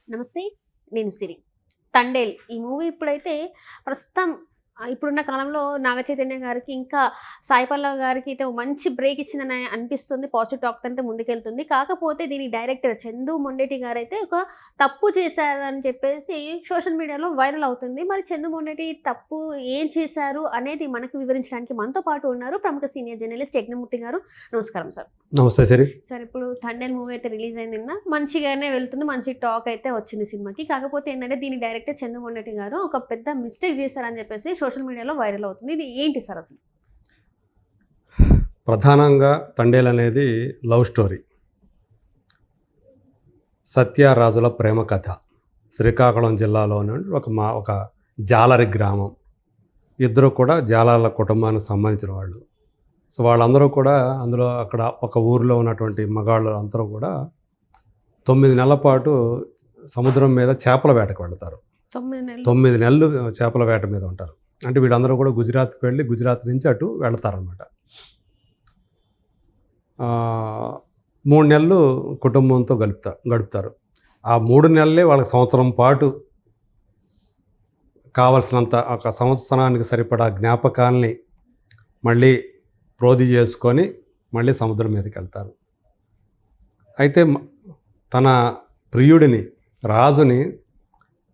నమస్తే. నేను సిరి. 'తండేల్' ఈ మూవీ ఇప్పుడైతే ప్రస్తుతం ఇప్పుడున్న కాలంలో నాగ చైతన్య గారికి, ఇంకా సాయి పల్లవి గారికి అయితే ఓ మంచి బ్రేక్ ఇచ్చిందని అనిపిస్తుంది. పాజిటివ్ టాక్‌తో అయితే ముందుకెళ్తుంది. కాకపోతే దీని డైరెక్టర్ చందు మొండేటి గారైతే ఒక తప్పు చేశారని చెప్పేసి సోషల్ మీడియాలో వైరల్ అవుతుంది. మరి చందు మొండేటి తప్పు ఏం చేశారు అనేది మనకు వివరించడానికి మనతో పాటు ఉన్నారు ప్రముఖ సీనియర్ జర్నలిస్ట్ యజ్ఞమూర్తి గారు. నమస్కారం సార్. నమస్తే సిరి. సార్, ఇప్పుడు 'తండేల్' మూవీ అయితే రిలీజ్ అయింది నిన్న. మంచిగానే వెళ్తుంది. మంచి టాక్ అయితే వచ్చింది సినిమాకి. కాకపోతే ఏంటంటే దీని డైరెక్టర్ చందు మొండేటి గారు ఒక పెద్ద మిస్టేక్ చేశారని చెప్పేసి సోషల్ మీడియాలో వైరల్ అవుతుంది. ఇది ఏంటి సార్ అసలు? ప్రధానంగా 'తండేల్' అనేది లవ్ స్టోరీ. సత్యరాజుల ప్రేమ కథ. శ్రీకాకుళం జిల్లాలోని ఒక జాలరి గ్రామం. ఇద్దరు కూడా జాలర్ల కుటుంబానికి సంబంధించిన వాళ్ళు. సో వాళ్ళందరూ కూడా అందులో అక్కడ ఒక ఊరిలో ఉన్నటువంటి మగాళ్ళు అందరూ కూడా 9 నెలల పాటు సముద్రం మీద చేపల వేటకు వెళ్తారు. 9 నెలలు చేపల వేట మీద ఉంటారు. అంటే వీళ్ళందరూ కూడా గుజరాత్కి వెళ్ళి గుజరాత్ నుంచి అటు వెళతారనమాట. 3 నెలలు కుటుంబంతో గడుపుతారు. ఆ 3 నెలలే వాళ్ళకి సంవత్సరం పాటు కావలసినంత ఒక సంవత్సరానికి సరిపడా జ్ఞాపకాల్ని మళ్ళీ ప్రోధి చేసుకొని మళ్ళీ సముద్రం మీదకి వెళ్తారు. అయితే తన ప్రియుడిని, రాజుని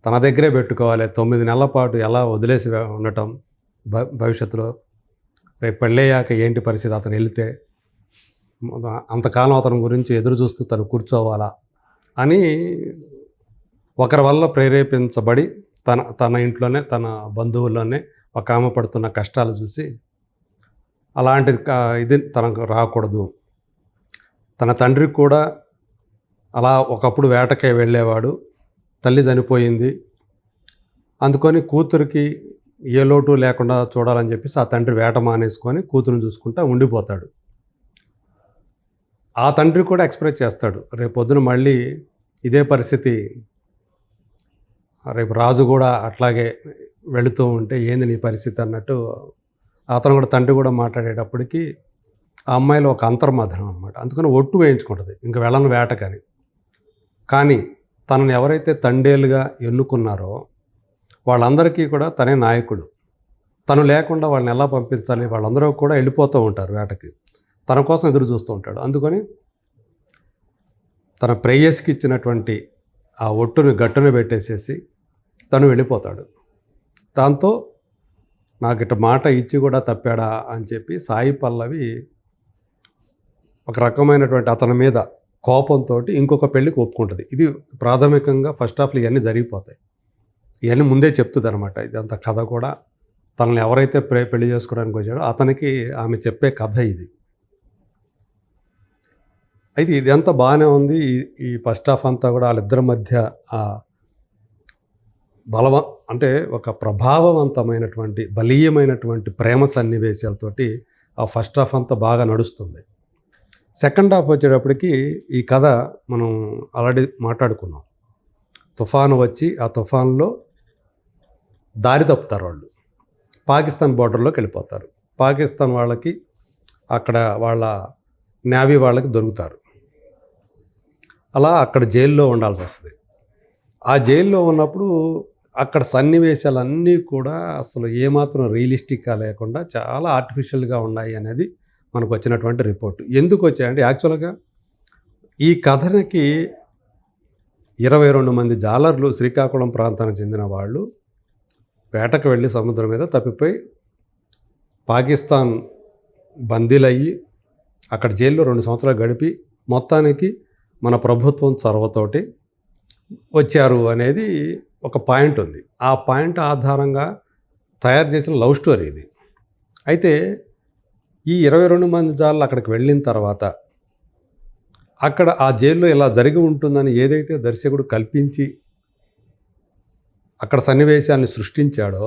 తన దగ్గరే పెట్టుకోవాలి. 9 నెలల పాటు ఎలా వదిలేసి ఉండటం, భవిష్యత్తులో రేపు పెళ్ళయ్యాక ఏంటి పరిస్థితి, అతను వెళితే అంతకాలం అతని గురించి ఎదురు చూస్తూ తను కూర్చోవాలా అని ఒకరి వల్ల ప్రేరేపించబడి తన ఇంట్లోనే, తన బంధువుల్లోనే ఒక ఆమె పడుతున్న కష్టాలు చూసి అలాంటిది ఇది తనకు రాకూడదు. తన తండ్రి కూడా అలా ఒకప్పుడు వేటకే వెళ్ళేవాడు, తల్లి చనిపోయింది, అందుకని కూతురికి ఏ లోటు లేకుండా చూడాలని చెప్పేసి ఆ తండ్రి వేట మానేసుకొని కూతురుని చూసుకుంటూ ఉండిపోతాడు. ఆ తండ్రి కూడా ఎక్స్ప్రెస్ చేస్తాడు, రేపు పొద్దున మళ్ళీ ఇదే పరిస్థితి, రేపు రాజు కూడా అట్లాగే వెళుతూ ఉంటే ఏంది నీ పరిస్థితి అన్నట్టు అతను కూడా, తండ్రి కూడా మాట్లాడేటప్పటికి ఆ అమ్మాయిలో ఒక అంతర్మథనం అనమాట. అందుకని ఒట్టు వేయించుకుంటుంది, ఇంక వెళ్ళను వేటకని. కానీ తనను ఎవరైతే తండేలుగా ఎన్నుకున్నారో వాళ్ళందరికీ కూడా తనే నాయకుడు. తను లేకుండా వాళ్ళని ఎలా పంపించాలి, వాళ్ళందరూ కూడా వెళ్ళిపోతూ ఉంటారు వేటకి. తన కోసం ఎదురు చూస్తూ ఉంటాడు. అందుకని తన ప్రేయస్కి ఇచ్చినటువంటి ఆ ఒట్టుని గట్టున పెట్టేసేసి తను వెళ్ళిపోతాడు. దాంతో నాకు ఇట్ట మాట ఇచ్చి కూడా తప్పాడా అని చెప్పి సాయి పల్లవి ఒక రకమైనటువంటి అతని మీద కోపంతో ఇంకొక పెళ్ళికి ఒప్పుకుంటుంది. ఇది ప్రాథమికంగా ఫస్ట్ హాఫ్లో ఇవన్నీ జరిగిపోతాయి. ఇవన్నీ ముందే చెప్తుంది అనమాట. ఇదంతా కథ కూడా తనని ఎవరైతే పెళ్లి చేసుకోవడానికి వచ్చాడో అతనికి ఆమె చెప్పే కథ ఇది. అయితే ఇదంతా బాగానే ఉంది. ఈ ఫస్ట్ హాఫ్ అంతా కూడా వాళ్ళిద్దరి మధ్య అంటే ఒక ప్రభావవంతమైనటువంటి బలీయమైనటువంటి ప్రేమ సన్నివేశాలతోటి ఆ ఫస్ట్ హాఫ్ అంతా బాగా నడుస్తుంది. సెకండ్ హాఫ్ వచ్చేటప్పటికి ఈ కథ మనం ఆల్రెడీ మాట్లాడుకున్నాం. తుఫాను వచ్చి ఆ తుఫాన్లో దారి తప్పుతారు వాళ్ళు. పాకిస్తాన్ బార్డర్లోకి వెళ్ళిపోతారు. పాకిస్తాన్ వాళ్ళకి అక్కడ వాళ్ళ నేవీ వాళ్ళకి దొరుకుతారు. అలా అక్కడ జైల్లో ఉండాల్సి వస్తుంది. ఆ జైల్లో ఉన్నప్పుడు అక్కడ సన్నివేశాలన్నీ కూడా అసలు ఏమాత్రం రియలిస్టిక్గా లేకుండా చాలా ఆర్టిఫిషియల్గా ఉన్నాయి అనేది మనకు వచ్చినటువంటి రిపోర్ట్. ఎందుకు వచ్చాయంటే యాక్చువల్గా ఈ కథకి 22 మంది జాలర్లు శ్రీకాకుళం ప్రాంతానికి చెందిన వాళ్ళు వేటకు వెళ్ళి సముద్రం మీద తప్పిపోయి పాకిస్తాన్ బందీలయ్యి అక్కడ జైల్లో 2 సంవత్సరాలు గడిపి మొత్తానికి మన ప్రభుత్వం చొరవతోటి వచ్చారు అనేది ఒక పాయింట్ ఉంది. ఆ పాయింట్ ఆధారంగా తయారు చేసిన లవ్ స్టోరీ ఇది. అయితే ఈ 22 మంది జాలర్లు అక్కడికి వెళ్ళిన తర్వాత అక్కడ ఆ జైల్లో ఇలా జరిగి ఉంటుందని ఏదైతే దర్శకుడు కల్పించి అక్కడ సన్నివేశాన్ని సృష్టించాడో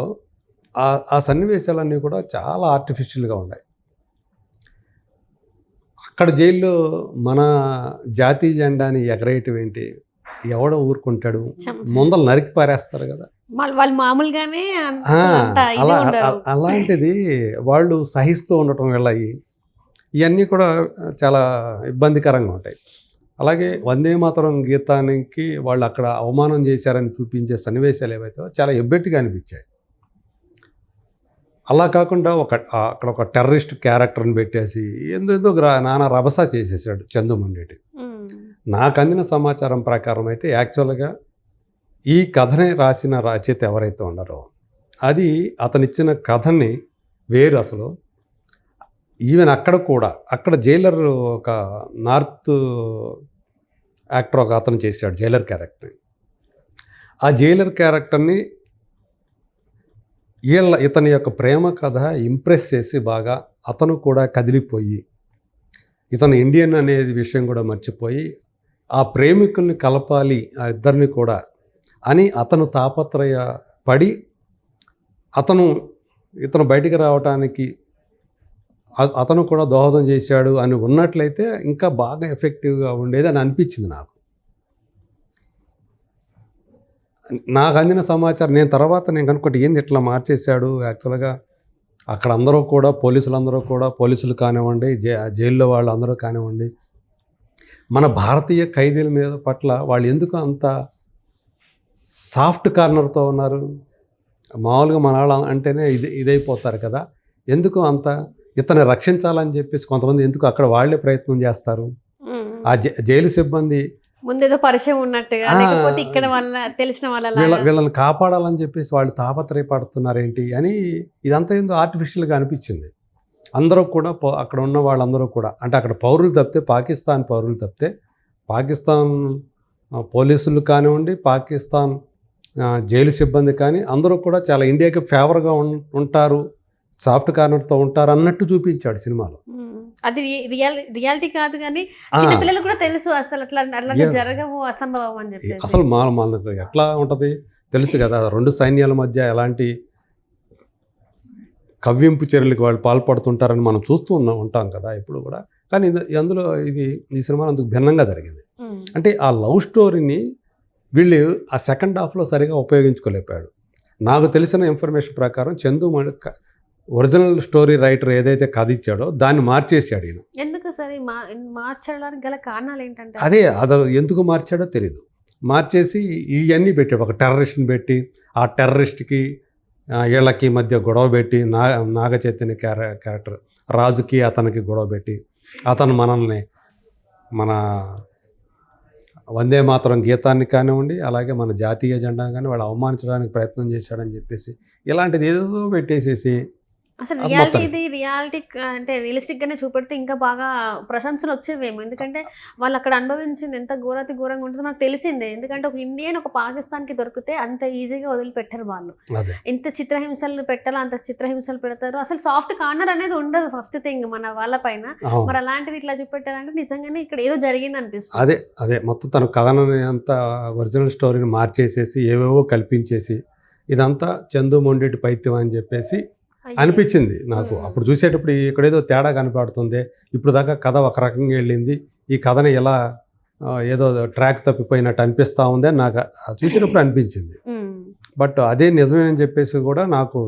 ఆ సన్నివేశాలన్నీ కూడా చాలా ఆర్టిఫిషియల్గా ఉన్నాయి. అక్కడ జైల్లో మన జాతీయ జెండాని ఎగరేయటం ఏంటి, ఎవడో ఊరుకుంటాడు, ముందలు నరికి పారేస్తారు కదా. వాళ్ళు మామూలుగానే అలాంటిది వాళ్ళు సహిస్తూ ఉండటం వల్ల ఇవన్నీ కూడా చాలా ఇబ్బందికరంగా ఉంటాయి. అలాగే వందే మాతరం గీతానికి వాళ్ళు అక్కడ అవమానం చేశారని చూపించే సన్నివేశాలు ఏవైతే చాలా ఎబ్బెట్టుగా అనిపించాయి. అలా కాకుండా అక్కడ ఒక టెర్రరిస్ట్ క్యారెక్టర్ని పెట్టేసి ఏందో నానా రభస చేసేసాడు చందుమొండేటి. నాకు అందిన సమాచారం ప్రకారం అయితే యాక్చువల్గా ఈ కథని రాసిన రచయిత ఎవరైతే ఉన్నారో అది అతనిచ్చిన కథని వేరు అసలు. ఈవెన్ అక్కడ జైలర్ ఒక నార్త్ యాక్టర్ ఒక అతను చేశాడు జైలర్ క్యారెక్టర్ని. ఆ జైలర్ క్యారెక్టర్ని ఇతని యొక్క ప్రేమ కథ ఇంప్రెస్ చేసి బాగా అతను కూడా కదిలిపోయి ఇతను ఇండియన్ అనేది విషయం కూడా మర్చిపోయి ఆ ప్రేమికుల్ని కలపాలి ఆ ఇద్దరిని కూడా అని అతను తాపత్రయపడి ఇతను బయటికి రావడానికి అతను కూడా దోహదం చేశాడు అని ఉన్నట్లయితే ఇంకా బాగా ఎఫెక్టివ్గా ఉండేది అని అనిపించింది నాకు అందిన సమాచారం. నేను కనుక్కుంటే ఏంది ఇట్లా మార్చేశాడు యాక్చువల్గా అక్కడ అందరూ కూడా పోలీసులు కానివ్వండి, జైల్లో వాళ్ళు అందరూ కానివ్వండి, మన భారతీయ ఖైదీల మీద పట్ల వాళ్ళు ఎందుకు అంత సాఫ్ట్ కార్నర్తో ఉన్నారు? మామూలుగా మన వాళ్ళు అంటేనే ఇదైపోతారు కదా, ఎందుకు అంత ఇతన్ని రక్షించాలని చెప్పేసి కొంతమంది ఎందుకు అక్కడ వాళ్ళే ప్రయత్నం చేస్తారు? ఆ జైలు సిబ్బంది ముందేదో పరిచయం ఉన్నట్టుగా, లేకపోతే ఇక్కడ వాళ్ళ తెలిసిన వీళ్ళని కాపాడాలని చెప్పేసి వాళ్ళు తాపత్రయపడుతున్నారేంటి అని ఇదంతా ఏందో ఆర్టిఫిషియల్గా అనిపించింది. అందరూ కూడా అక్కడ ఉన్న వాళ్ళందరూ కూడా అంటే అక్కడ పౌరులు తప్పితే పాకిస్తాన్ పౌరులు తప్పితే పాకిస్తాన్ పోలీసులు కానివ్వండి, పాకిస్తాన్ జైలు సిబ్బంది కానీ అందరూ కూడా చాలా ఇండియాకి ఫేవర్గా ఉంటారు, సాఫ్ట్ కార్నర్తో ఉంటారు అన్నట్టు చూపించాడు సినిమాలో. అది రియాలిటీ కాదు కానీ పిల్లలు కూడా తెలుసు అసలు అట్లా జరగవు, అసంభవం అని చెప్పి. అసలు మనకు ఎట్లా ఉంటుంది తెలుసు కదా, రెండు సైన్యాల మధ్య ఎలాంటి కవ్వింపు చర్యలకు వాళ్ళు పాల్పడుతుంటారని మనం చూస్తూ ఉంటాం కదా ఇప్పుడు కూడా. కానీ అందులో ఈ సినిమా అందుకు భిన్నంగా జరిగింది. అంటే ఆ లవ్ స్టోరీని వీళ్ళు ఆ సెకండ్ హాఫ్లో సరిగా ఉపయోగించుకోలేకపోయాడు. నాకు తెలిసిన ఇన్ఫర్మేషన్ ప్రకారం చందు ఒరిజినల్ స్టోరీ రైటర్ ఏదైతే కథ ఇచ్చాడో దాన్ని మార్చేసాడు ఈయన. ఎందుకు సరే మార్చడానికి గల కారణాలు ఏంటంటే అది ఎందుకు మార్చాడో తెలీదు. మార్చేసి ఇవన్నీ పెట్టాడు. ఒక టెర్రరిస్ట్ని పెట్టి ఆ టెర్రరిస్ట్కి వీళ్ళకి మధ్య గొడవ పెట్టి నాగ చైతన్య క్యారెక్టర్ రాజుకి అతనికి గొడవ పెట్టి అతను మన వందే మాతరం గీతాన్ని కానివ్వండి, అలాగే మన జాతీయ జెండాని కానీ వాళ్ళు అవమానించడానికి ప్రయత్నం చేశాడని చెప్పేసి ఇలాంటిది ఏదో పెట్టేసేసి అసలు రియాలిటీ అంటే రియలిస్టిక్గానే చూపెడితే ఇంకా బాగా ప్రశంసలు వచ్చేవేమో. ఎందుకంటే వాళ్ళు అక్కడ అనుభవించింది ఎంత ఘోరంగా ఉంటుందో మనకు తెలిసిందే. ఎందుకంటే ఒక ఇండియన్ ఒక పాకిస్తాన్కి దొరికితే అంత ఈజీగా వదిలిపెట్టారు వాళ్ళు. ఎంత చిత్రహింసలు పెట్టాలో అంత చిత్రహింసలు పెడతారు. అసలు సాఫ్ట్ కార్నర్ అనేది ఉండదు ఫస్ట్ థింగ్ మన వాళ్ళ పైన. మరి అలాంటిది ఇట్లా చూపెట్టారంటే నిజంగానే ఇక్కడ ఏదో జరిగింది అనిపిస్తుంది. అదే మొత్తం తన కథని అంతా ఒరిజినల్ స్టోరీని మార్చేసేసి ఏవేవో కల్పించేసి ఇదంతా చందు మొండేటి పైత్యం అని చెప్పేసి అనిపించింది నాకు. అప్పుడు చూసేటప్పుడు ఇక్కడేదో తేడా కనపడుతుంది, ఇప్పుడు దాకా కథ ఒక రకంగా వెళ్ళింది, ఈ కథని ఎలా ఏదో ట్రాక్ తప్పిపోయినట్టు అనిపిస్తూ ఉంది అని నాకు చూసేటప్పుడు అనిపించింది. బట్ అదే నిజమే అని చెప్పేసి కూడా నాకు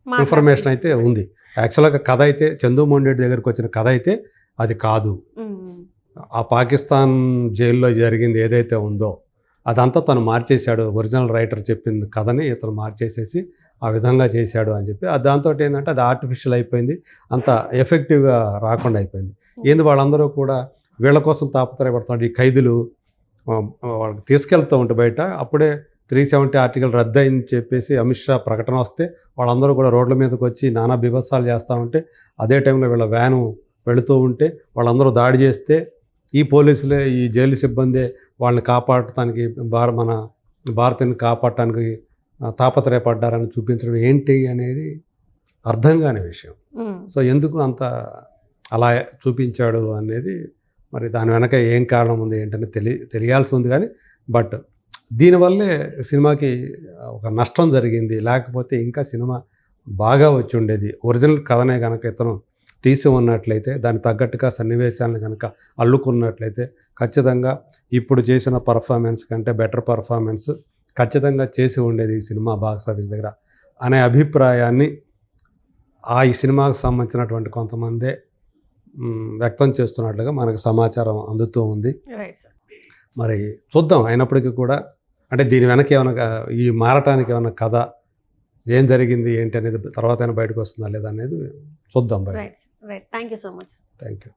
ఇన్ఫర్మేషన్ అయితే ఉంది. యాక్చువల్గా కథ అయితే చందు మొండేటి దగ్గరికి వచ్చిన కథ అయితే అది కాదు. ఆ పాకిస్తాన్ జైల్లో జరిగింది ఏదైతే ఉందో అదంతా తను మార్చేశాడు. ఒరిజినల్ రైటర్ చెప్పిన కథని ఇతను మార్చేసేసి ఆ విధంగా చేశాడు అని చెప్పి దాంతో ఏంటంటే అది ఆర్టిఫిషియల్ అయిపోయింది, అంత ఎఫెక్టివ్గా రాకుండా అయిపోయింది. ఏంది వాళ్ళందరూ కూడా వీళ్ళ కోసం తాపత్రయపడుతున్నారు. ఈ ఖైదీలు వాళ్ళకి తీసుకెళ్తూ ఉంటే బయట అప్పుడే 370 ఆర్టికల్ రద్దు అయింది చెప్పేసి అమిత్ షా ప్రకటన వస్తే వాళ్ళందరూ కూడా రోడ్ల మీదకి వచ్చి నానా బీభత్సాలు చేస్తూ ఉంటే అదే టైంలో వీళ్ళ వ్యాను వెళుతూ ఉంటే వాళ్ళందరూ దాడి చేస్తే ఈ పోలీసులే ఈ జైలు సిబ్బందే వాళ్ళని కాపాడటానికి మన భారతీయుని కాపాడటానికి తాపత్రయపడ్డారని చూపించడం ఏంటి అనేది అర్థం కాని విషయం. సో ఎందుకు అంత అలా చూపించాడు అనేది మరి దాని వెనక ఏం కారణం ఉంది ఏంటని తెలియాల్సి ఉంది. కానీ బట్ దీనివల్లే సినిమాకి ఒక నష్టం జరిగింది. లేకపోతే ఇంకా సినిమా బాగా వచ్చి ఉండేది. ఒరిజినల్ కథనే కనుక ఇతను తీసి ఉన్నట్లయితే దానికి తగ్గట్టుగా సన్నివేశాలను కనుక అల్లుకున్నట్లయితే ఖచ్చితంగా ఇప్పుడు చేసిన పర్ఫార్మెన్స్ కంటే బెటర్ పర్ఫార్మెన్స్ ఖచ్చితంగా చేసి ఉండేది ఈ సినిమా బాక్స్ ఆఫీస్ దగ్గర అనే అభిప్రాయాన్ని ఈ సినిమాకు సంబంధించినటువంటి కొంతమందే వ్యక్తం చేస్తున్నట్లుగా మనకు సమాచారం అందుతూ ఉంది. Right sir. మరి చూద్దాం. అయినప్పటికీ కూడా అంటే దీని వెనక ఏమైనా ఈ మారటానికి ఏమైనా కథ ఏం జరిగింది ఏంటి అనేది తర్వాత అయినా బయటకు వస్తుందా లేదా అనేది చూద్దాం. Right thank you so much. Thank you.